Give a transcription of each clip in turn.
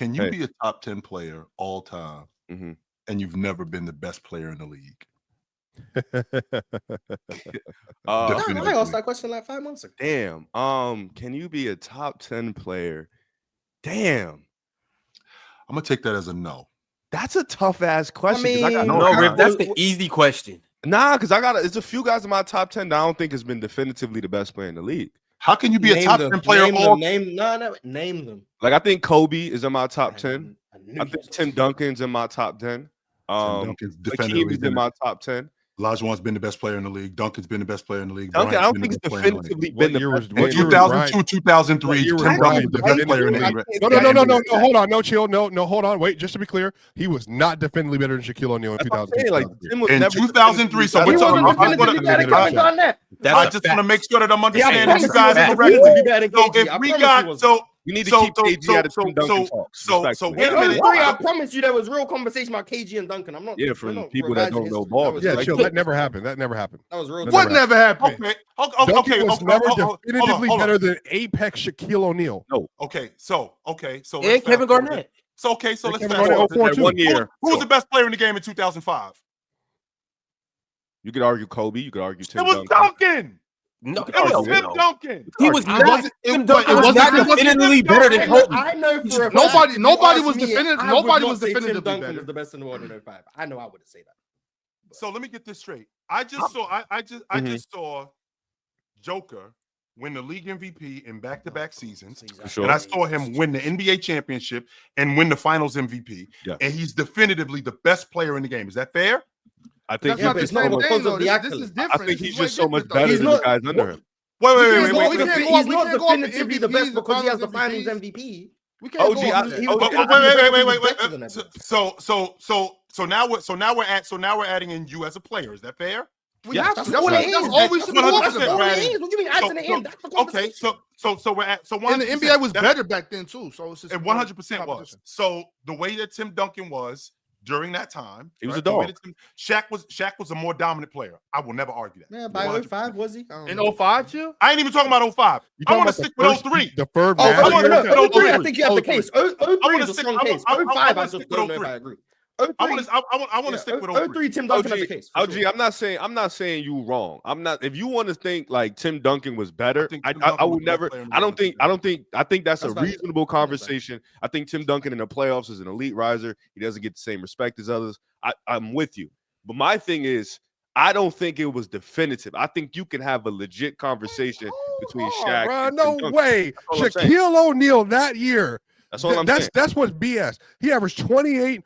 Can you be a top 10 player all time Mm-hmm. and you've never been the best player in the league? I asked that question like 5 months ago. Damn. Can you be a top 10 player? Damn. I'm gonna take that as a no. That's a tough ass question. Rip, that's the easy question. Nah, because it's a few guys in my top 10 that I don't think has been definitively the best player in the league. How can you be a top 10 player? Name them. Like I think Kobe is in my top 10. I think Tim Duncan's in my top 10. Duncan's Hakeem is in my top 10. Olajuwon's been the best player in the league. Duncan's been the best player in the league. Duncan, I don't think he's definitively been the best player. 2002, 2003, Tim Duncan was the best player in the league. No, hold on. No, chill. No, hold on. Wait, just to be clear, he was not definitively better than Shaquille O'Neal in 2003. In 2003, so we're talking about I just want to make sure that I'm understanding you guys correctly. So if we got you need to keep KG out of Tim Duncan talks. So wait a minute. I promise you there was real conversation about KG and Duncan. I'm not. Yeah, from people that don't know ball. Yeah, chill. That never happened. That was real. What never happened? Duncan was never definitively better than Apex Shaquille O'Neal. No. Okay. So and Kevin Garnett. So let's fast forward. 1 year. Who was the best player in the game in 2005? You could argue Kobe. You could argue Tim Duncan. It was Duncan. No, it was Tim Duncan. He was not. Tim Duncan was not definitively better than Kobe. I know for a fact. Nobody was definitive. Nobody was definitively better. Duncan was the best in the world in 05. I know I wouldn't say that. So let me get this straight. I just saw Joker win the league MVP in back-to-back seasons, and I saw him win the NBA championship and win the Finals MVP. Yeah. And he's definitively the best player in the game. Is that fair? I think this is different. I think he's just so much better than the guys under him. Wait. He's not definitively the best because he has the Finals MVP. We can't So now we're adding in you as a player. Is that fair? Yeah, that's all we should be talking about. What do you mean adding it in? Okay, so we're at and the NBA was better back then too. So it's just 100% was. So the way that Tim Duncan was during that time, he was a dog. Shaq was a more dominant player. I will never argue that. Yeah, by 05 was he? In 05 too? I ain't even talking about 05. I want to stick with 03. The third. I think you have the case. 03 is a strong case. 05, I just don't know if I agree. I want to stick with 03. Tim Duncan has a case. OG, I'm not saying you wrong. I'm not. If you want to think like Tim Duncan was better, I would never. I think that's a reasonable conversation. I think Tim Duncan in the playoffs is an elite riser. He doesn't get the same respect as others. I'm with you, but my thing is, I don't think it was definitive. I think you can have a legit conversation between Shaq. And no way, Shaquille O'Neal that year. That's all I'm saying. That's what's BS. He averaged 28,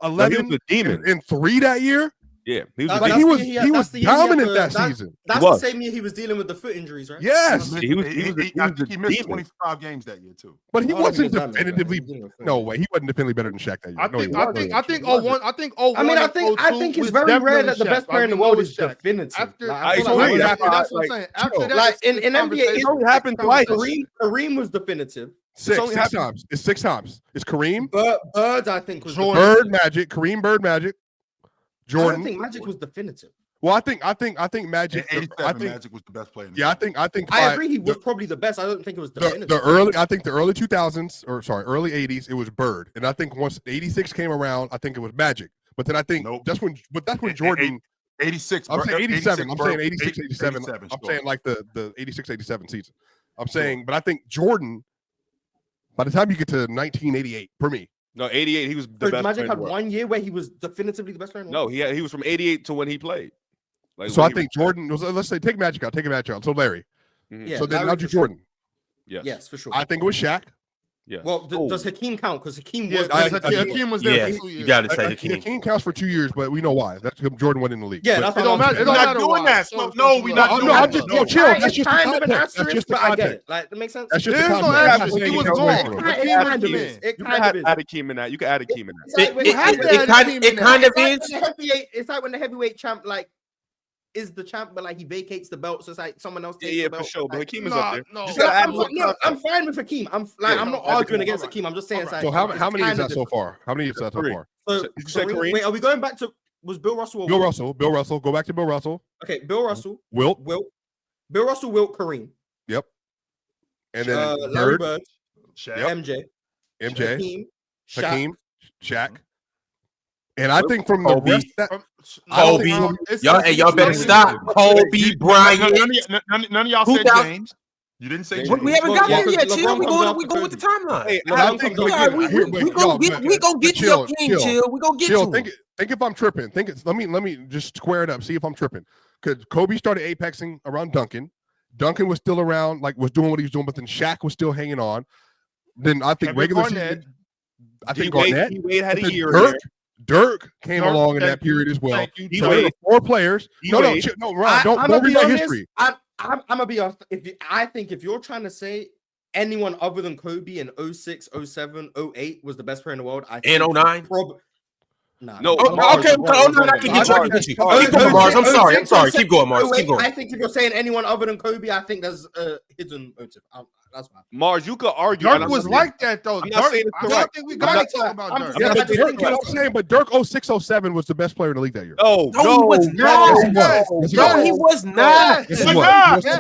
11, and 3 that year. Yeah, he was dominant that season. That's the same year he was dealing with the foot injuries, right? Yes, he missed 25 games that year too. But he wasn't definitively. No way, he wasn't definitively better than Shaq that year. I think 01. I think it's very rare that the best player in the world is definitive. That's what I'm saying. After that, like in NBA, it only happened twice. Kareem was definitive. Six times. It's 6 times. It's Kareem. Bird, I think, was Bird Magic. Kareem, Bird Magic. Jordan. I think Magic was definitive. Well, I think Magic. Magic was the best player. I think. I agree. He was probably the best. I don't think it was definitive. The early 2000s, early 80s, it was Bird, and I think once 86 came around, I think it was Magic. But then I think that's when Jordan. 86. I'm saying 87. I'm saying 86, 87. I'm saying like the 86, 87 season. I'm saying, but I think Jordan. By the time you get to 1988, for me. No, 88, he was the best. Magic had 1 year where he was definitively the best player in the world. No, he was from 88 to when he played. So I think Jordan was, let's say, take Magic out. So Larry. Mm-hmm. Yeah, so then I'll do Jordan. Yes. Yes, for sure. I think it was Shaq. Yeah. Well, does Hakeem count? Because Hakeem was Hakeem was there for 2 years. You got to say Hakeem. Hakeem counts for 2 years, but we know why. That's because Jordan went in the league. Yeah, that's it don't matter. We're not doing that. No, we're not doing that. Chill. That's just kind of an context. asterisk, but I get it. Like, that makes sense. That's just There's no asterisk. He was gone. It kind of is. Add Hakeem in that. You can add Hakeem in that. It kind of is. It's like when the heavyweight champ is the champ, but like he vacates the belt, so it's like someone else takes the belt. For sure. But Hakeem is up there. No, I'm fine with Hakeem. I'm not arguing against Hakeem. I'm just saying. So how many is that so far? How many is that so far? Wait, are we going back to? Was Bill Russell? Bill Russell. Go back to Bill Russell. Okay, Bill Russell. Wilt. Bill Russell, Wilt, Kareem. Yep. And then Larry Bird, Shaq. MJ. MJ, Shaq. Hakeem, Shaq. And I think from the Kobe. rest that Kobe. Y'all better stop. Kobe Bryant. None of y'all said James. You didn't say James. We haven't got there yet. LeBron Chill. We comes go with the timeline. Hey, I think We gonna get to your king. Chill. We gonna get to him. Think if I'm tripping. Let me just square it up. See if I'm tripping. Because Kobe started apexing around Duncan. Duncan was still around, like was doing what he was doing, but then Shaq was still hanging on. Then I think regular season. I think Garnett. Wade had a year. Dirk came along in that period as well. So there were 4 players. No, Ron, don't rewrite history. I'm gonna be honest. I think if you're trying to say anyone other than Kobe in 06, 07, 08 was the best player in the world, I think and 09. No. Okay. I can get you. Keep going, Mars. I'm sorry. Keep going, Mars. Keep going. I think if you're saying anyone other than Kobe, I think there's a hidden motive. That's fine. Mars, you could argue. Dirk was like that though. I'm not saying it's I correct. think we gotta talk about Dirk. Yeah, but I'm saying, but Dirk 06, 07 was the best player in the league that year. No, he was not. No, he was not.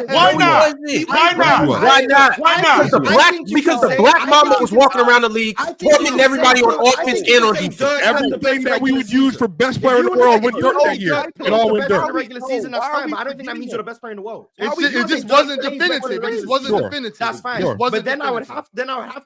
Why not? Because the black mama was walking around the league, tormenting everybody on offense and on defense. Everything that we would use for best player in the world went Dirk that year. It all went Dirk. Regular season, that's fine, but I don't think that means you're the best player in the world. It just wasn't definitive. It just wasn't definitive. That's fine. Sure. But then I would have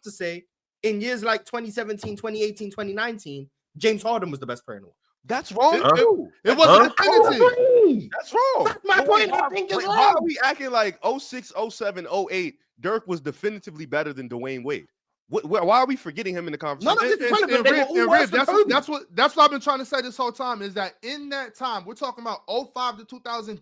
to say, in years like 2017, 2018, 2019, James Harden was the best player in the world. That's wrong. It wasn't definitive. That's wrong. That's my point. I think it's Why wrong. are we acting like 06, 07, 08? Dirk was definitively better than Dwayne Wade. Why are we forgetting him in the conversation? None of this is relevant. They were all worse than Kobe. That's what I've been trying to say this whole time is that in that time, we're talking about 05 to 2010,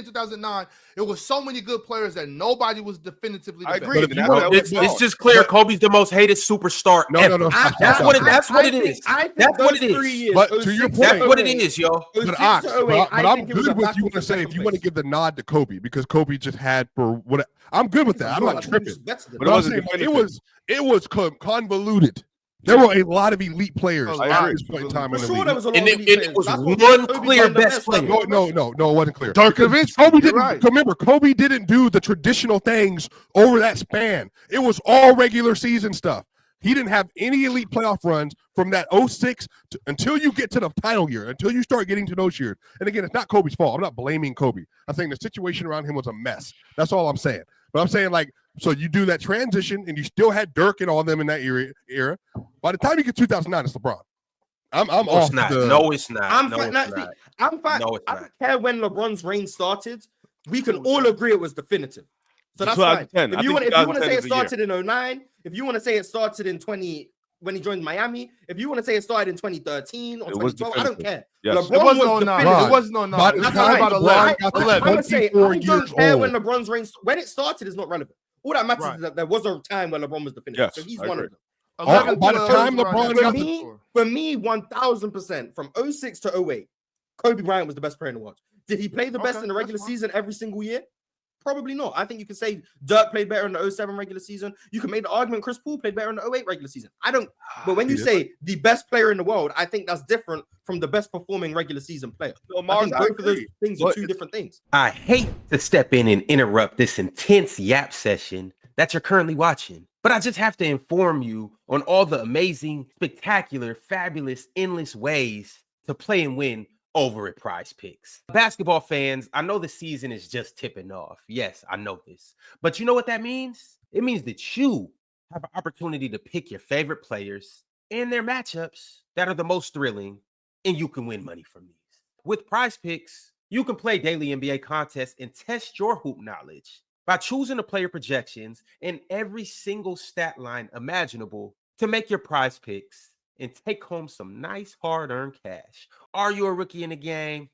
2009, it was so many good players that nobody was definitively the I best. agree. It's just clear Kobe's the most hated superstar ever. No. That's what it is. That's what it is. But to your point, That's what it is, yo. But I'm good with you want to say if you want to give the nod to Kobe because Kobe just had for what I'm good with that. I'm not tripping. But it was convoluted. There were a lot of elite players I at agree. this point in time in the Sure, league. there was a lot And of it was one clear best player. No, it wasn't clear. Dirk Nowitzki. Kobe didn't. Right. Remember, Kobe didn't do the traditional things over that span. It was all regular season stuff. He didn't have any elite playoff runs from that 06 until you get to the final year, until you start getting to those years. And again, it's not Kobe's fault. I'm not blaming Kobe. I'm saying the situation around him was a mess. That's all I'm saying. But I'm saying, like, so you do that transition and you still had Dirk and all of them in that era. By the time you get 2009, it's LeBron. I'm off. It's not. No, it's not. I'm No, fine. it's not. I'm fine. No, it's I not. don't care when LeBron's reign started. We can all agree it was definitive. So that's fine. 2010. If you want to say it is the started in 09, if you want to say it started in 20 when he joined Miami, if you want to say it started in 2013 or 2012, I don't care. Yes. LeBron It wasn't was 09. definitive. It wasn't 09. By the It's time about LeBron 11. got to I'm gonna say I 24 don't years care old. when LeBron's reign when it started is not relevant. All that matters Right. is that there was a time where LeBron was definitive. Yes, So he's I one agree. of them. 11 By the time to LeBron got to For me, 1000% from 06 to 08, Kobe Bryant was the best player in the world. Did he play the best in the regular season every single year? Probably not. I think you can say Dirk played better in the 07 regular season. You can make the argument Chris Paul played better in the 08 regular season. I don't. But when you say the best player in the world, I think that's different from the best performing regular season player. So, I Mars, think both of those things are two different things. I hate to step in and interrupt this intense yap session that you're currently watching, but I just have to inform you on all the amazing, spectacular, fabulous, endless ways to play and win over at Prize Picks. Basketball fans, I know the season is just tipping off. Yes, I know this. But you know what that means? It means that you have an opportunity to pick your favorite players and their matchups that are the most thrilling, and you can win money from these. With Prize Picks, you can play daily NBA contests and test your hoop knowledge by choosing the player projections and every single stat line imaginable to make your Prize Picks and take home some nice hard-earned cash. Are you a rookie in the game?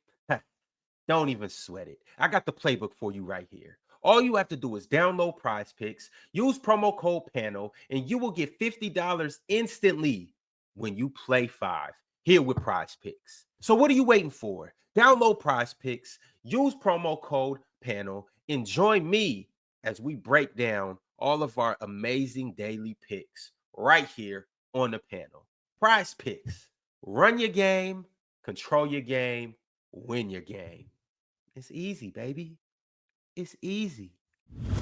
Don't even sweat it. I got the playbook for you right here. All you have to do is download Prize Picks, use promo code PANEL, and you will get $50 instantly when you play 5 here with Prize Picks. So what are you waiting for? Download Prize Picks, use promo code PANEL, and join me as we break down all of our amazing daily picks right here on the panel. Prize Picks. Run your game, control your game, win your game. It's easy, baby. It's easy.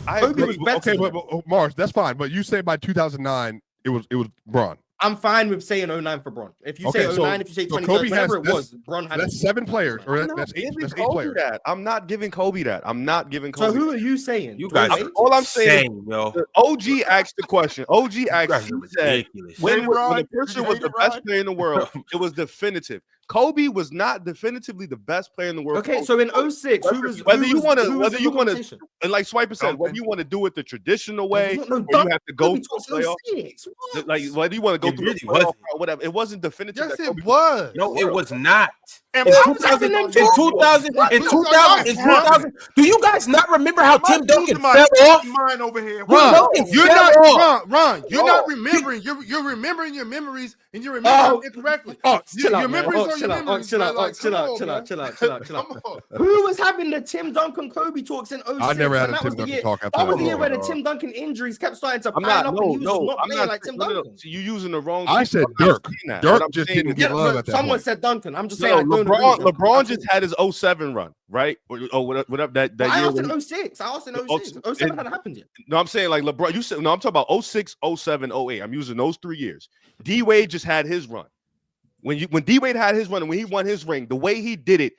I agree. Okay, but Mars, that's fine. But you say by 2009, It was Bron. I'm fine with saying 09 for Bron. If you Okay, say 09, if you say 20, Kobe whatever has- it was, Bron had. That's 7 players, or I'm not that's 8. giving That's 8 Kobe players. that. I'm not giving Kobe that. I'm not giving So Kobe. who are you saying? You guys are all I'm saying insane, yo. is OG asked the question. OG asked, guys he are said, ridiculous. when Hate it, Rod? a person You was hate the it, best Rod? player in the world, it was definitive. Kobe was not definitively the best player in the world. Okay, so in 06, whether you want to, and like Swiper said, Duncan. whether you want to do it the traditional way, No, or you have to go Kobe through a talks playoff, 06. What? like whether you want to go It through really the playoff wasn't. or whatever, it wasn't definitive. Yes, that it Kobe was. No, it was not. And In why 2000, was in it 2000, What? in What 2000, in you talking 2000, do you guys not remember how Tim Duncan my fell off? mind over here. Ron, Duncan you're fell off. Ron, you're No. not remembering. You're remembering your memories and you're remembering incorrectly. Chill out, Your man. memories are your Chill out, memories. chill out, man. Like, chill come out, on, chill man. out, chill out, chill out, chill out. Come on. Who was having the Tim Duncan Kobe talks in 06? I never had And a that Tim was the Duncan year. talk after That was that. the year where the dog. Tim Duncan injuries kept starting to I'm pile not. up, No, and he was just no. not I'm playing not. like Tim No, no. Duncan. So you're using the wrong. I said I'm not Dirk. saying that. Dirk What I'm just saying didn't is- get love at that Someone point. said Duncan. I'm just No, saying. I don't agree with him. LeBron just had his 07 run, right? Or whatever that I year. asked when- in 06. I asked in Oh, 06. 07 hadn't happened yet. No, I'm saying like LeBron. You said no. I'm talking about 06, 07, 08. I'm using those 3 years. D Wade just had his run. When D Wade had his run and when he won his ring, the way he did it,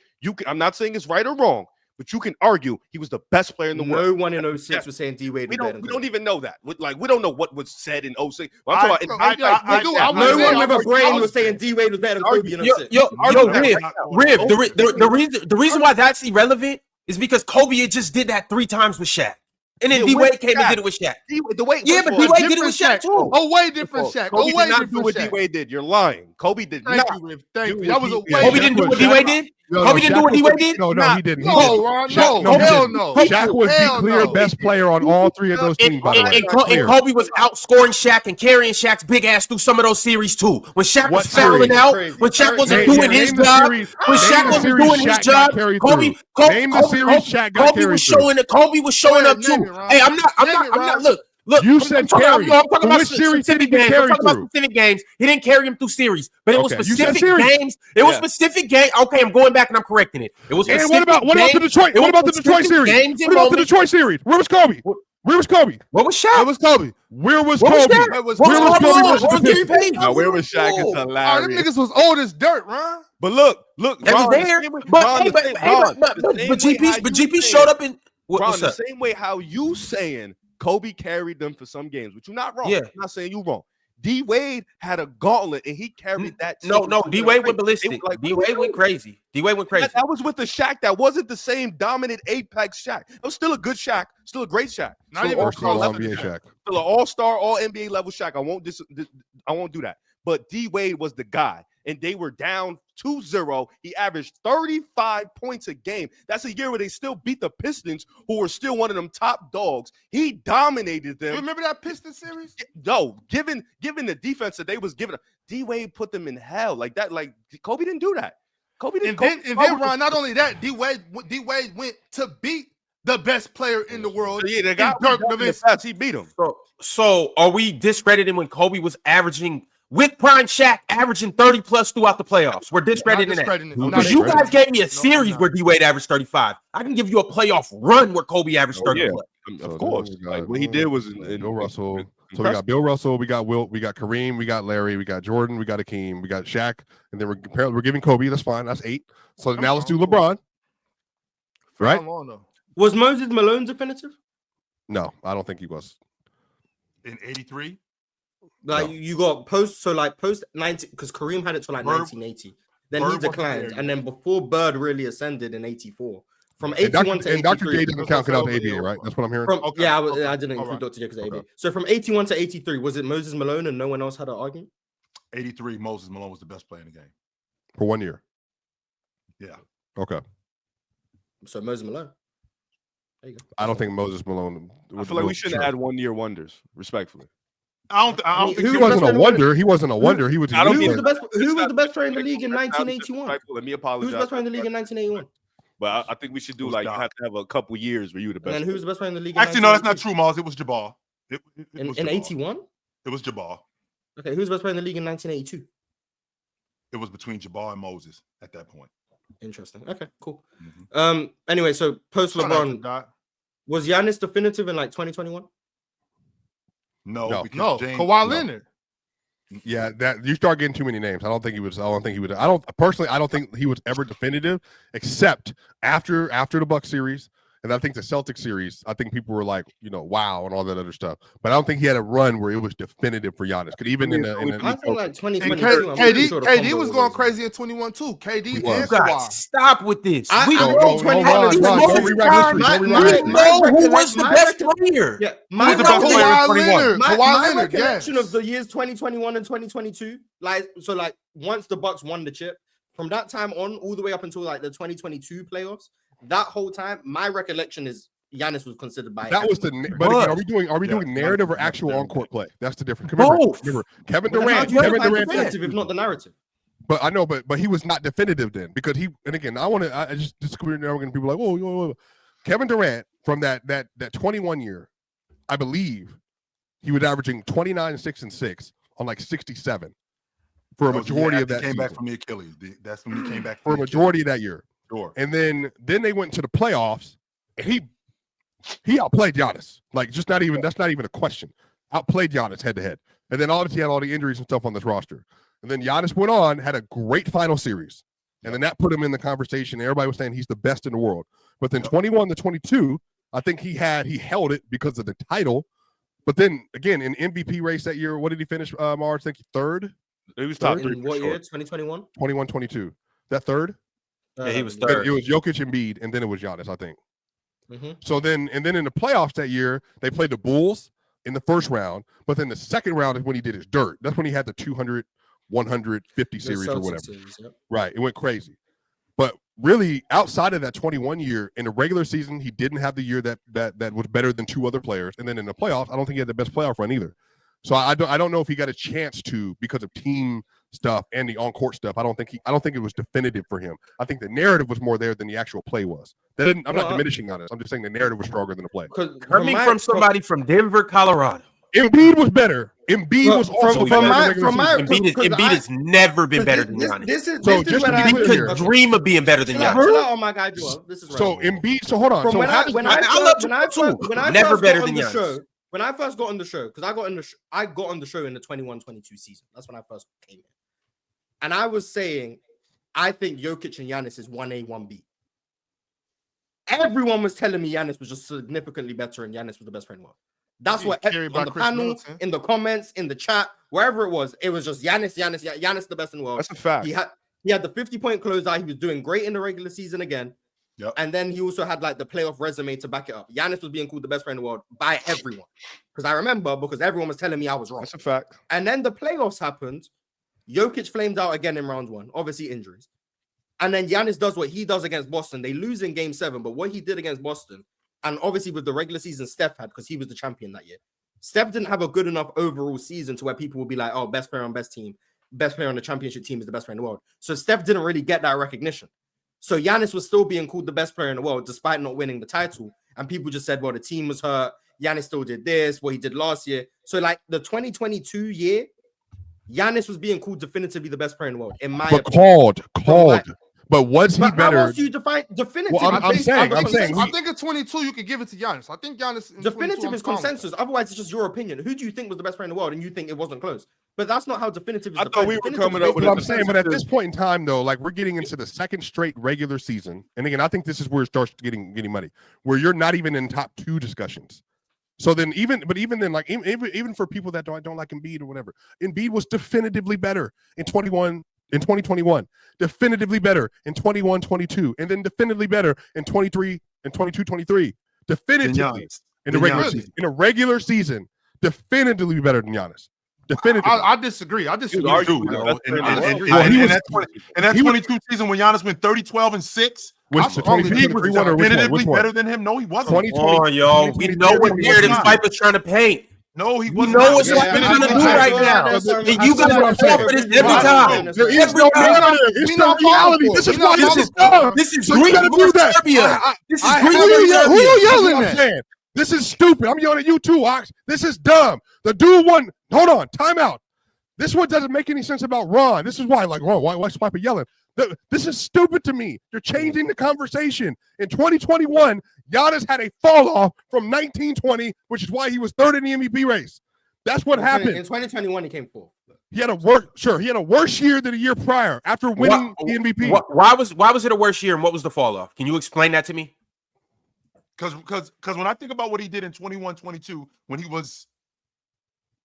I'm not saying it's right or wrong, but you can argue he was the best player in the world. No one in 06 was saying D Wade We was better than don't Kobe. even know that. We don't know what was said in 06. I'm I- talking about I- No one with a brain was was saying D Wade was better than Kobe in 06. Yo, Riv, Riv, the reason why that's irrelevant is because Kobe had just did that 3 times with Shaq. And then Yeah, D-Wade with came and Shaq. did it with Shaq. The way, Yeah, but D-Wade did it with Shaq too. Oh, way different Shaq. Kobe Oh, way did not do different what Shaq. D-Wade did. You're lying. Kobe did Thank not. you, Riv. Thank Do you. That was a what way. Kobe didn't do what D-Wade did? Kobe didn't do what D-Wade did? No, he didn't. He No, didn't. Ron. Shaq- No, he hell didn't. no. Shaq was the Hell clear no. best player on all 3 of those teams, by the way. And Clear. Kobe was outscoring Shaq and carrying Shaq's big ass through some of those series too. When Shaq What was fouling series? out, Crazy. when Shaq wasn't Name- doing name his the job, series- when name Shaq the wasn't series doing his Shaq got job, carried Kobe through. Name the series Shaq got Kobe carried was through. showing it. Kobe was showing Go up ahead, name too. it, Ron. Hey, I'm not. Name it, Ron. Look. You I'm said talking carry. about But which series did he specific get games. I'm carried talking about through? specific games. He didn't carry him through series, but it was Okay, you said specific series. games. It was Yeah. specific game. Okay, I'm going back and I'm correcting it. It was And specific what about the games. Detroit? It What was about the Detroit specific series? games and What about the moments. Detroit series? Where was Kobe? Where was Kobe? What was Shaq? That was Kobe. Where was What was Kobe? Shaq? That was What Where Kobe. was Kobe versus What the was Gary Pistons? Payton? Now, where was Shaq is Oh, them hilarious. niggas was old as dirt, Ron. But look, That was Ron, there. the same way- But Ron, hey, the but same- hey, Ron, but the same way GP, how but you GP saying- showed up in. Ron, What's the up? same way how you saying Kobe carried them for some games, which you're not wrong. Yeah. I'm not saying you wrong. D Wade had a gauntlet and he carried that. No, team no. to D the Wade ring. went ballistic. It was like, D what are Wade we went doing? crazy. D Wade went crazy. That was with the Shaq. That wasn't the same dominant apex Shaq. It was still a good Shaq, still a great Shaq. Not Still even First all close. NBA Shaq. Still an all-star, all NBA level Shaq. I won't do that. But D Wade was the guy, and they were down 2-0. He averaged 35 points a game. That's a year where they still beat the Pistons, who were still one of them top dogs. He dominated You them. remember that Pistons series? No, given the defense that they was giving, D Wade put them in hell like that. Like Kobe didn't do that. Kobe didn't. And then Ron, not only that, D Wade went to beat the best player in the world. Yeah, the guy Dirk who Nowitzki. he beat him. So are we discrediting when Kobe was averaging with prime Shaq averaging 30 plus throughout the playoffs? We're discrediting that. Because you guys gave me a series where D Wade averaged 35. I can give you a playoff run where Kobe averaged 30 yeah. plus. Of course, like what he did was Bill Russell. So we got Bill Russell, we got Wilt, we got Kareem, we got Larry, we got Jordan, we got Akeem, we got Shaq, and then we're giving Kobe. That's fine. That's 8. So now let's do LeBron. Right? Was Moses Malone definitive? No, I don't think he was. In 83? Like No. you got post 90 because Kareem had it till like Bird- 1980. Then Bird he wasn't declined, there. and then before Bird really ascended in 84. From And 81 to Dr. 83. J doesn't count out the ABA, right? That's what I'm hearing. From, Okay, yeah, okay, I didn't all include right. Dr. J because of Okay. ABA. So from 81 to 83, was it Moses Malone and no one else had an argument? 83, Moses Malone was the best player in the game. For 1 year. Yeah. Okay. So Moses Malone. There you go. I don't think Moses Malone. I feel like we shouldn't add 1 year wonders, respectfully. I don't mean, think who He there wasn't was a the wonder. He wasn't a wonder. He was. I don't Who mean was the best? Who was not the best player in the league in That's not 1981? disrespectful. Let me Who apologize. was the best player in the league in 1981? But I think we should do It was like you Doc. have to have a couple years where you the And best. then who was the best player in the league? In Actually, no, that's not 1982? true, Miles. It was Jabbar. It was In Jabbar. 81? It was Jabbar. Okay, who's the best player in the league in 1982? It was between Jabbar and Moses at that point. Interesting. Okay, cool. Mhm. Anyway, so post Shout out to LeBron, Doc. was Giannis definitive in like 2021? No, No. because No, James, Kawhi no. Leonard. Yeah, that you start getting too many names. I don't think he was. I don't think he would. I don't think he was ever definitive, except after the Bucks series, and I think the Celtics series. I think people were like, wow, and all that other stuff. But I don't think he had a run where it was definitive for Giannis. Because even I think like 2022, KD was going crazy in 21 too. KD and Kawhi. Stop with this. We know who was the best player. Yeah, my recollection of the years 2021 and 2022, like once the Bucks won the chip, from that time on, all the way up until like the 2022 playoffs, that whole time, my recollection is Giannis was considered by that was the. But again, are we doing narrative or actual on court play? That's the difference. Remember Kevin Durant. If not the narrative. But I know, but he was not definitive then because he. And again, I just disagree. Now people are like, oh, Kevin Durant from that 21 year, I believe he was averaging 29, 6, and 6 on like 67 for a majority of that. Came back from the Achilles. That's when he came back for a majority of that year. Sure. And then they went to the playoffs, and he outplayed Giannis. Like that's not even a question. Outplayed Giannis head to head. And then obviously he had all the injuries and stuff on this roster. And then Giannis went on, had a great final series. And then that put him in the conversation. Everybody was saying he's the best in the world. But then 21 to 22, I think he held it because of the title. But then again, in MVP race that year, what did he finish, Mars? I think third? He was top 3. What year? 2021? 21-22. That third? Yeah, he was third. It was Jokić, Embiid, and then it was Giannis, I think. So then in the playoffs that year, they played the Bulls in the first round, but then the second round is when he did his dirt. That's when he had the 200, 150 series or whatever. Right, it went crazy. But really, outside of that 21 year, in the regular season, he didn't have the year that was better than two other players. And then in the playoffs, I don't think he had the best playoff run either. So I don't know if he got a chance to because of team stuff and the on-court stuff. I don't think it was definitive for him. I think the narrative was more there than the actual play was. I'm not diminishing on it. I'm just saying the narrative was stronger than the play. Coming from somebody from Denver, Colorado. Embiid was better. Embiid was also Embiid has never been better than Giannis. Embiid could dream of being better than Giannis. Oh my God, this is so Embiid. So hold on. When I first got on the show, because I got on the show in the 21-22 season. That's when I first came in. And I was saying, I think Jokić and Giannis is 1A, 1B. Everyone was telling me Giannis was just significantly better and Giannis was the best player in the world. That's what on the panel, in the comments, in the chat, wherever it was just Giannis the best in the world. That's a fact. He had the 50-point closeout. He was doing great in the regular season again. Yep. And then he also had like the playoff resume to back it up. Giannis was being called the best player in the world by everyone. Because I remember, because everyone was telling me I was wrong. That's a fact. And then the playoffs happened. Jokić flamed out again in round 1. Obviously injuries. And then Giannis does what he does against Boston. They lose in game 7, but what he did against Boston, and obviously with the regular season Steph had, because he was the champion that year. Steph didn't have a good enough overall season to where people would be like, oh, best player on best team. Best player on the championship team is the best player in the world. So Steph didn't really get that recognition. So Giannis was still being called the best player in the world despite not winning the title. And people just said, well, the team was hurt. Giannis still did this, what he did last year. So like the 2022 year, Giannis was being called definitively the best player in the world, in my opinion. Called. But was he better? How else do you define definitive? Well, I'm saying. I think at 22 you could give it to Giannis. I think Giannis. Definitive is consensus. Otherwise, it's just your opinion. Who do you think was the best player in the world, and you think it wasn't close? But that's not how definitive is. I thought we were coming up with. What I'm saying, but at this point in time, though, like we're getting into the second straight regular season, and again, I think this is where it starts getting muddy, where you're not even in top 2 discussions. So then, even then, like even for people that don't like Embiid or whatever, Embiid was definitively better in 2021, definitively better in 21-22, and then definitively better in 23 and 22-23. Definitively in the regular season. In a regular season, definitively better than Giannis. Definitively. I disagree. I disagree. In that 22 season when Giannis went 30, 12, and 6. He was definitively better than him. No, he wasn't. Oh, yo, we know what narrative Swipe is trying to paint. No, he wasn't. We know what Swipe is trying to do right now. And you guys are fall for this every time. There is no narrative. It's the reality. This is why this is dumb. This is Greek versus Serbia. This is Greek versus Serbia. Who you yelling at? This is stupid. I'm yelling at you too, Ox. This is dumb. The dude won. Hold on. Time out. This one doesn't make any sense about Ron. This is why, like, Ron, why Swipe yelling? This is stupid to me. You're changing the conversation. In 2021, Giannis had a fall off from 1920, which is why he was third in the MVP race. That's what happened. In 2021, he came fourth. He had a worse year than the year prior after winning the MVP. Why was it a worse year, and what was the fall off? Can you explain that to me? Because when I think about what he did in 21-22, when he was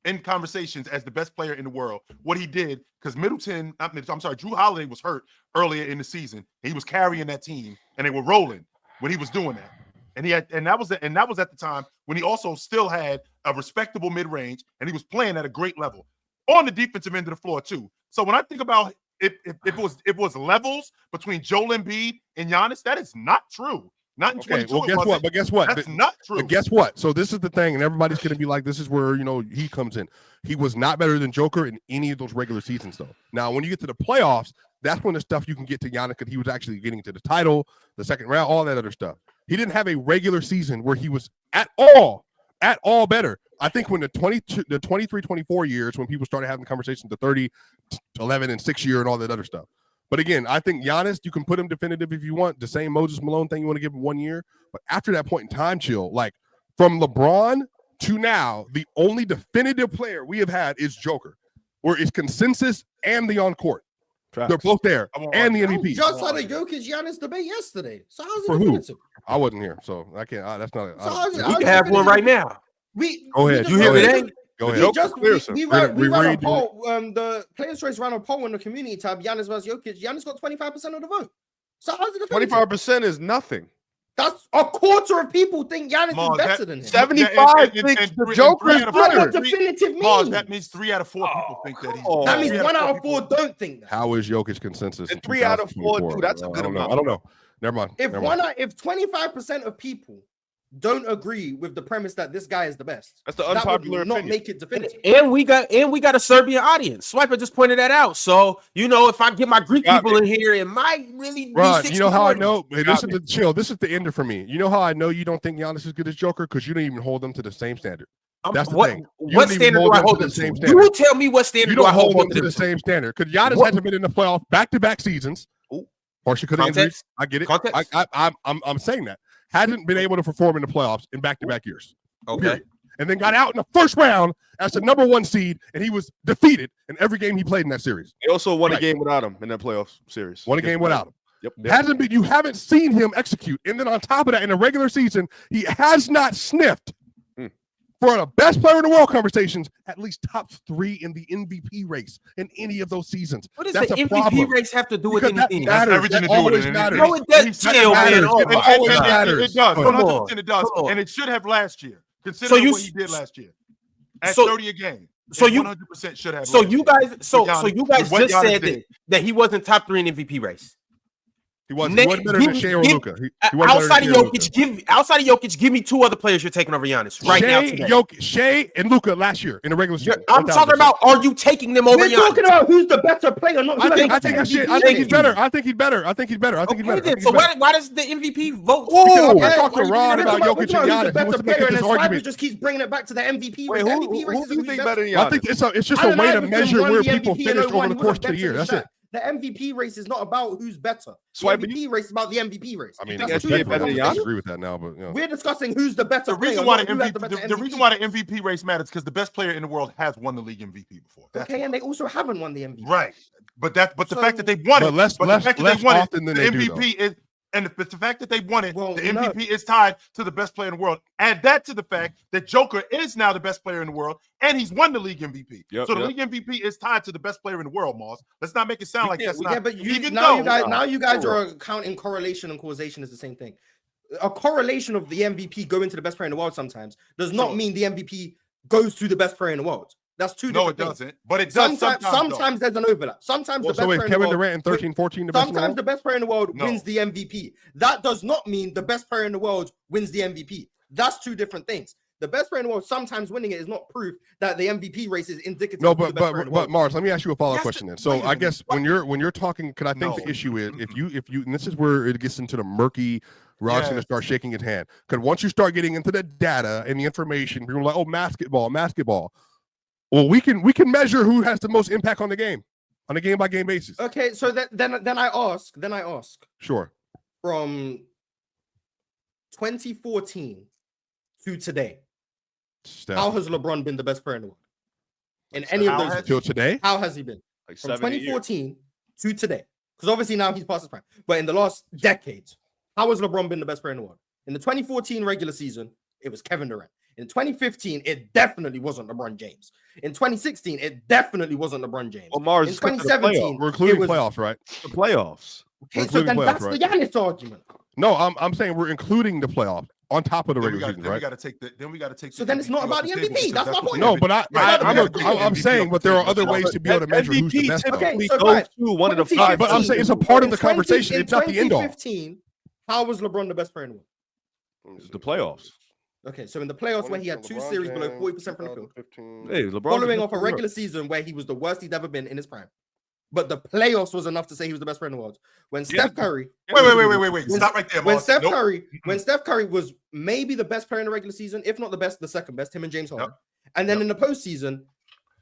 in conversations as the best player in the world, what he did, because Drew Holiday was hurt earlier in the season. He was carrying that team, and they were rolling when he was doing that. And that was at the time when he also still had a respectable mid-range, and he was playing at a great level on the defensive end of the floor too. So when I think about if it was levels between Joel Embiid and Giannis, that is not true. Not in 22. Well, guess what? But guess what? That's not true. But guess what? So this is the thing, and everybody's going to be like, this is where, he comes in. He was not better than Joker in any of those regular seasons, though. Now, when you get to the playoffs, that's when the stuff you can get to Giannis, because he was actually getting to the title, the second round, all that other stuff. He didn't have a regular season where he was at all better. I think when the 23-24 years, when people started having conversations, the 30, 11, and 6 year and all that other stuff. But again, I think Giannis, you can put him definitive if you want. The same Moses Malone thing, you want to give him 1 year. But after that point in time, chill. Like from LeBron to now, the only definitive player we have had is Joker, where it's consensus and the on-court. They're both there, and the MVP. Just had a Jokić Giannis debate yesterday. So how's it For definitive? I wasn't here, so I can't. That's not. We can have one right now. Go ahead. You hear me? Go ahead. We ran a poll. The Players' Choice ran a poll in the community tab. Giannis versus Jokić. Giannis got 25% of the vote. So how's it 25% is nothing. That's a quarter of people think Giannis is better than him. 75 thinks the Joker is better. Definitive means. That means 3 out of 4 people think that he's. That means 1 out of 4 don't think that. How is Jokić consensus? And 3 out of 4, dude, that's a good amount. I don't know. Never mind. If 25% of people don't agree with the premise that this guy is the best, that's the unpopular that would not opinion. make it definitive. And we got a Serbian audience. Swiper just pointed that out. So if I get my Greek people in here, it might really Ron, be 60-40. you know how I know? Hey, this is the chill. This is the ender for me. You know how I know you don't think Giannis is good as Joker? Because you don't even hold them to the same standard. That's the thing. What standard do I hold them to? You tell me what standard do I hold them to the same standard. Because Giannis hasn't been in the playoffs back-to-back seasons. Partially because of injuries. I get it. I'm saying that. Hasn't been able to perform in the playoffs in back-to-back years. Okay. Period. And then got out in the first round as the number 1 seed, and he was defeated in every game he played in that series. He also won a game without him in that playoff series. Won a game without him. Yep. You haven't seen him execute. And then on top of that, in the regular season, he has not sniffed for the best player in the world conversations, at least top 3 in the MVP race in any of those seasons. What does the MVP race have to do with anything? That has everything to do with it. No, it does. Chill, man. It does. 100% it does. And it should have last year. Considering what he did last year. At 30 a game. So you 100% should have. So you guys just said that he wasn't top 3 in MVP race. He wasn't better than Shea or Luka. Outside of Jokić, give me 2 other players you're taking over Giannis right now today. Shea and Luka last year in the regular season. I'm talking about, are you taking them over Giannis? We're talking about who's the better player. Not I think he's better. I think he's better. So why does the MVP vote? I'm talking to Ron about Jokić and Giannis. Better player, and Swiper just keeps bringing it back to the MVP. Wait, who do you think better than Giannis? I think it's just a way to measure where people finish over the course of the year. That's it. The MVP race is not about who's better. The MVP race is about the MVP race. I mean, I agree with that now, but we're discussing who's the better player. The reason why the MVP race matters because the best player in the world has won the league MVP before. And they also haven't won the MVP. Right, but the fact that they won it, less often than they do, MVP is. And the fact that they won it, the MVP is tied to the best player in the world. Add that to the fact that Joker is now the best player in the world, and he's won the league MVP. The league MVP is tied to the best player in the world, Moss. Let's not make it sound like that's not. But now you guys are counting correlation and causation is the same thing. A correlation of the MVP going to the best player in the world sometimes does not mean the MVP goes to the best player in the world. That's 2 different things. No, it doesn't. But it does sometimes there's an overlap. Sometimes the best player in the Kevin world, Durant in 13, 14, the best sometimes the best player in the world wins the MVP. That does not mean the best player in the world wins the MVP. That's 2 different things. The best player in the world sometimes winning it is not proof that the MVP race is indicative. No, but Mars, let me ask you a follow-up question then. So I guess when you're talking, because I think the issue is if you and this is where it gets into the murky. Rod's going to start shaking his hand because once you start getting into the data and the information, people are like, oh, basketball. Well, we can measure who has the most impact on the game, on a game-by-game basis. Okay, so then I ask. Sure. From 2014 to today, how has LeBron been the best player in the world? in any of those until today. How has he been? Like From 7 2014 to today. Because obviously now he's past his prime. But in the last decades, how has LeBron been the best player in the world? In the 2014 regular season, it was Kevin Durant. In 2015, it definitely wasn't LeBron James. In 2016, it definitely wasn't LeBron James. Well, Mars, in 2017, we're including was, playoffs, right? the playoffs. Okay, so then that's the Giannis argument. No, I'm saying we're including the playoffs on top of the regular season, right? We got to take the. So then it's not about the MVP. That's my point. No, but I'm saying, but there are other ways to be able to measure who's the best. Okay, so right. One of the 5. But I'm saying it's a part of the conversation. It's not the end all. In 2015, how was LeBron the best player in the world? The playoffs. Okay, so in the playoffs where he had 2 series below 40% from the field, hey, LeBron following off a regular season where he was the worst he'd ever been in his prime. But the playoffs was enough to say he was the best player in the world. When Steph Curry, wait, stop right there. When Steph Curry was maybe the best player in the regular season, if not the best, the second best, him and James Harden. And then in the postseason,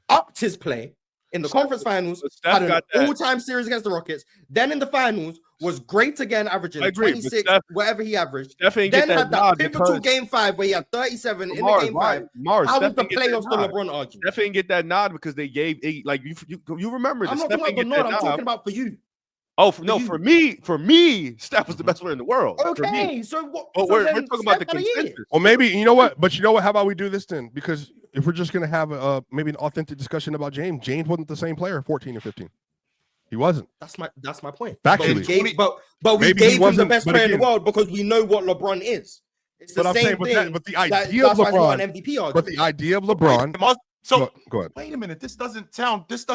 upped his play in the conference finals, had an all-time series against the Rockets. Then in the finals, was great again, averaging 26, whatever he averaged. Steph ain't then get had that pivotal game 5 where he had 37 in the game 5. How was the playoffs the LeBron argument? Steph ain't get that nod because they gave you remember. I'm not talking about the nod. I'm talking about for you. Oh no, for me, Steph was the best player in the world. Okay, so what? We're talking about the consensus. Well, maybe you know what, but you know what? How about we do this then? Because if we're just gonna have maybe an authentic discussion about James wasn't the same player 14 and 15. He wasn't. That's my point. Factually, but we gave him the best player in the world because we know what LeBron is. It's the same thing. But the idea of LeBron, an MVP argument. But the idea of LeBron. So go ahead. Wait a minute. This doesn't sound. Because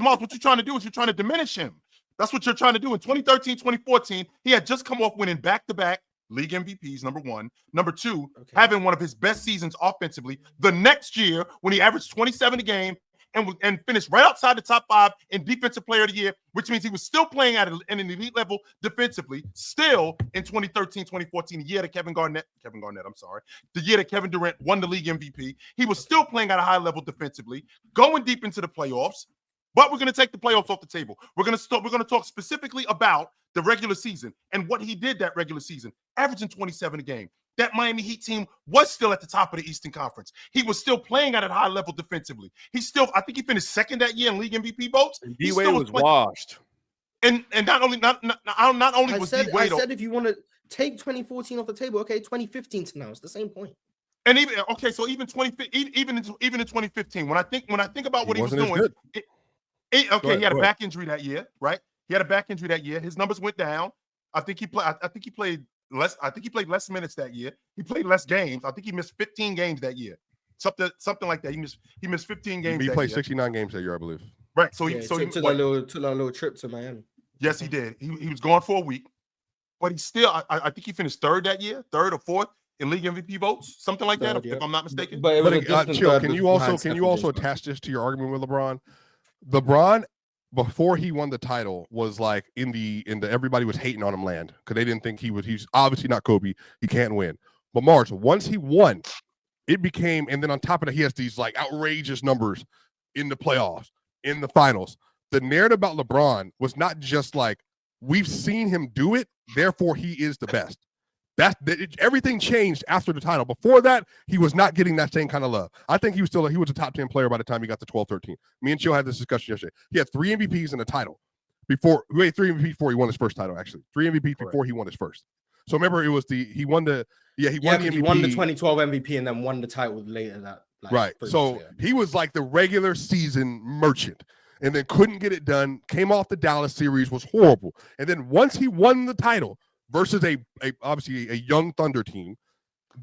Mars, what you're trying to do is you're trying to diminish him. That's what you're trying to do. In 2013, 2014, he had just come off winning back-to-back league MVPs, number 1. Number 2, having one of his best seasons offensively. The next year, when he averaged 27 a game and finished right outside the top 5 in defensive player of the year, which means he was still playing at an elite level defensively, still in 2013, 2014, the year that the year that Kevin Durant won the league MVP. He was still playing at a high level defensively, going deep into the playoffs. But we're going to take the playoffs off the table. We're going to talk specifically about the regular season and what he did that regular season, averaging 27 a game. That Miami Heat team was still at the top of the Eastern Conference. He was still playing at a high level defensively. I think he finished second that year in league MVP votes. D-Wade was washed. And not only was D-Wade. I said if you want to take 2014 off the table, okay, 2015 to now, it's the same point. And even in 2015, when I think about what he was doing. He had a back injury that year, right? He had a back injury that year. His numbers went down. I think he played less. I think he played less minutes that year. He played less games. I think he missed 15 games that year. Something like that. He missed 15 games. He played 69 games that year, I believe. Right. So he took that little trip to Miami. Yes, he did. He was gone for a week, but he still. I think he finished 3rd that year, 3rd or 4th in league MVP votes, something like that, if I'm not mistaken. But Chill, can you also attach this to your argument with LeBron? LeBron, before he won the title, was like in the everybody was hating on him land because they didn't think he's obviously not Kobe. He can't win. But Mars, once he won, it became, and then on top of that, he has these like outrageous numbers in the playoffs, in the finals. The narrative about LeBron was not just like we've seen him do it, therefore he is the best. Everything changed after the title. Before that, he was not getting that same kind of love. I think he was a top 10 player by the time he got to 12-13. Me and Chill had this discussion yesterday. He had 3 MVPs and a title he had 3 MVPs before he won his first title, actually. 3 MVPs before he won his first. So remember, it was he won the MVP. He won the 2012 MVP and then won the title later that. Right. So he was like the regular season merchant and then couldn't get it done. Came off the Dallas series, was horrible. And then once he won the title, versus obviously a young Thunder team.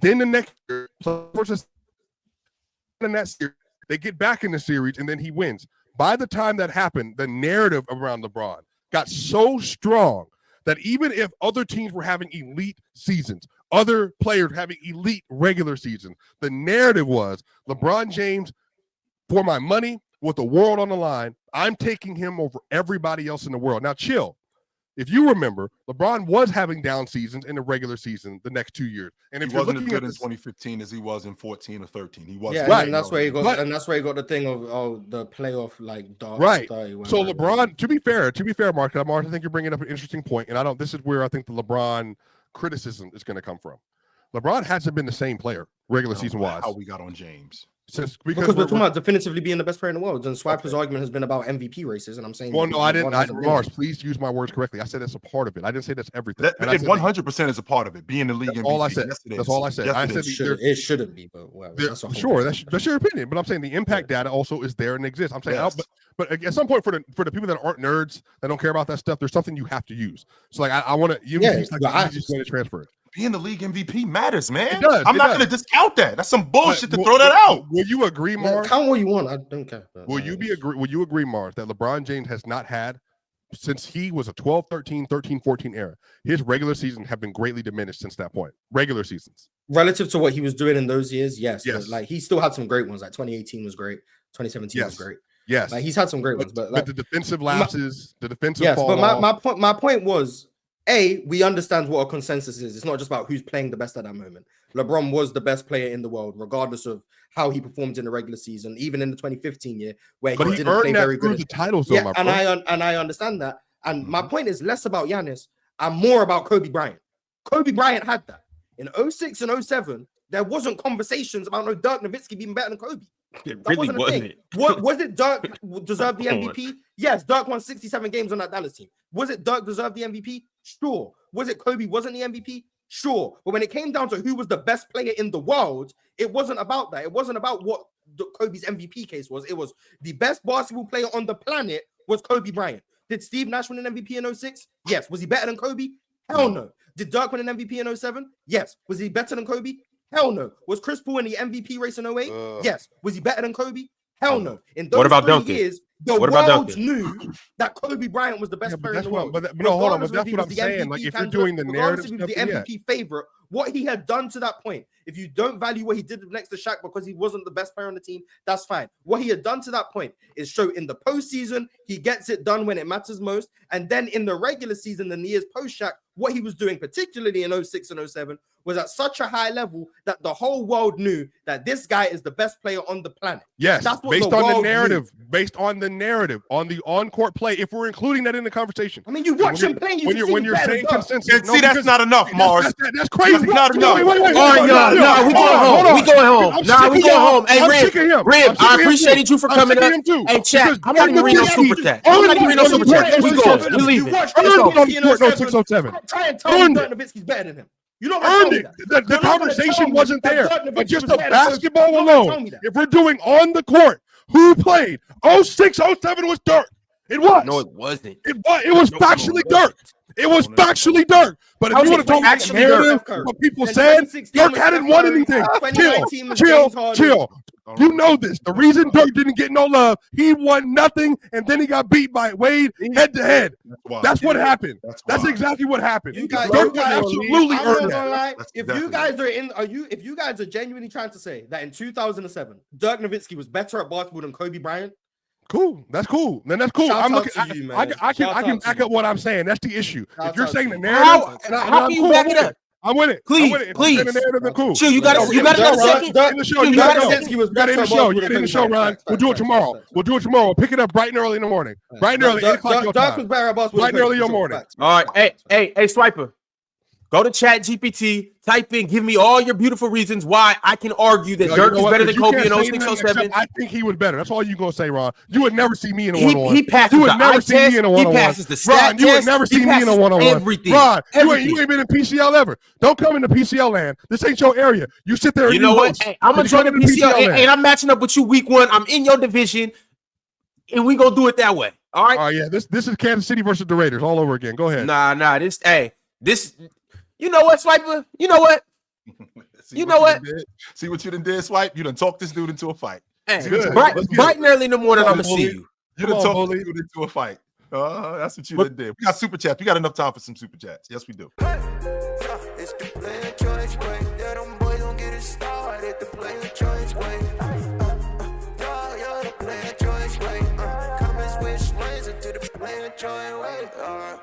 Then the next year, versus in that series, they get back in the series and then he wins. By the time that happened, the narrative around LeBron got so strong that even if other teams were having elite seasons, other players having elite regular seasons, the narrative was LeBron James, for my money, with the world on the line, I'm taking him over everybody else in the world. Now, Chill. If you remember, LeBron was having down seasons in the regular season the next 2 years, and if he wasn't as good in 2015 as he was in 14 or 13, he wasn't. Yeah, right. And that's where he got. And that's where he got the thing of the playoff dark. Right. So LeBron, to be fair, Mark, I think you're bringing up an interesting point, and this is where I think the LeBron criticism is going to come from. LeBron hasn't been the same player regular season wise. How we got on James. Because we're talking about definitively being the best player in the world, and Swiper's argument has been about MVP races, and I'm saying, well, no, I didn't. Mars, please use my words correctly. I said that's a part of it. I didn't say that's everything. It 100% is a part of it. Being the league MVP. All I said. Yes, that's all I said. I said it shouldn't be, but sure, that's your opinion. But I'm saying the impact data also is there and exists. I'm saying, but at some point, for the people that aren't nerds that don't care about that stuff, there's something you have to use. So like, I want to. It's like the easiest way to transfer it. Being the league MVP matters, man. It does, I'm not going to discount that. That's some bullshit to throw that out. Will you agree, Mars? Count what you want. I don't care. Will you agree, Mars, that LeBron James has not had, since he was a 12-13, 13-14 era, his regular season have been greatly diminished since that point? Regular seasons. Relative to what he was doing in those years, yes. But like, he still had some great ones. Like 2018 was great. 2017 was great. Yes. Like, he's had some great ones. But like, the defensive lapses, the defensive fall but my point was, we understand what a consensus is. It's not just about who's playing the best at that moment. LeBron was the best player in the world, regardless of how he performed in the regular season, even in the 2015 year, where he didn't play very good. The titles, though, my and I understand that. And my point is less about Giannis and more about Kobe Bryant. Kobe Bryant had that. In 06 and 07, there wasn't conversations about no Dirk Nowitzki being better than Kobe. It really wasn't. Was it Dirk deserved the MVP? Yes, Dirk won 67 games on that Dallas team. Was it Dirk deserved the MVP? Sure. Was it Kobe wasn't the MVP? Sure. But when it came down to who was the best player in the world, it wasn't about that. It wasn't about what Kobe's MVP case was. It was the best basketball player on the planet was Kobe Bryant. Did Steve Nash win an MVP in 06? Yes. Was he better than Kobe? Hell no. Did Dirk win an MVP in 07? Yes. Was he better than Kobe? Hell no. Was Chris Paul in the MVP race in 08? Yes. Was he better than Kobe? Hell no. In those 3 years, the world knew that Kobe Bryant was the best player in the world. But no, hold on. But that's what I'm saying. Like, if you're doing the narrative stuff, the MVP favorite, what he had done to that point, if you don't value what he did next to Shaq because he wasn't the best player on the team, that's fine. What he had done to that point is show in the postseason, he gets it done when it matters most. And then in the regular season, in the years post Shaq, what he was doing, particularly in 06 and 07, was at such a high level that the whole world knew that this guy is the best player on the planet. Yes, that's what based on the narrative, based on the narrative, on the on-court play, if we're including that in the conversation. I mean, you watch him playing, when you're saying consensus. See, that's not enough, Mars. That's crazy. That's not enough. All right, no, we going home. We going home. Nah, we going home. Hey, Rib, I appreciated you for coming up. Hey, chat, I'm not even reading no super chat. I'm not even reading no super chat. We going. We leaving. No 607. Try and tell me Dirk Nowitzki's better than him. You know earned it. The conversation wasn't there. But just the basketball alone, if we're doing on the court, who played? 06, 07 was Dirk. It was. No, it wasn't. It was factually Dirk. It was factually Dirk. But if you want to talk about the narrative, what people said, Dirk hadn't won anything. Chill. You know this. The reason Dirk didn't get no love, he won nothing, and then he got beat by Wade head to head. That's what happened. That's exactly what happened. Dirk absolutely earned that. If you guys are genuinely trying to say that in 2007, Dirk Nowitzki was better at basketball than Kobe Bryant, cool. That's cool. Then that's cool. I'm looking. I can back up what I'm saying. That's the issue. If you're saying the narrative, how can you back it up? I'm with it. Please. Cool. Chill, you got another second. In the show, you got in the show, Ron. We'll do it tomorrow. We'll pick it up bright and early in the morning. Bright and early, 8 o'clock your time. Bright and early your morning. All right. Hey, Swiper. Go to Chat GPT, type in, give me all your beautiful reasons why I can argue that Dirk is better than Kobe in 06, 07. I think he was better. That's all you're going to say, Ron. You would never see me in a one-on-one. He passes you would never see me in a one-on-one. He passes the stat Ron, you would never see me in a one-on-one. Everything. Ron, you ain't been in PCL ever. Don't come into PCL land. This ain't your area. You sit there and you know what? Hey, I'm going to join the PCL and I'm matching up with you week 1. I'm in your division, and we going to do it that way. All right? Oh, yeah. This is Kansas City versus the Raiders all over again. Go ahead. Nah. This... You know what, Swiper? You know what? See what you done did, Swipe? You done talked this dude into a fight. Hey, bright and early in the morning, I'm going to see you. You done talked this dude into a fight. That's what you done did. We got super chats. We got enough time for some super chats. Yes, we do. It's the player choice way. Yeah, them boys don't get it started. The player choice way. You're the player choice way. Comments wish lanes into the player choice way.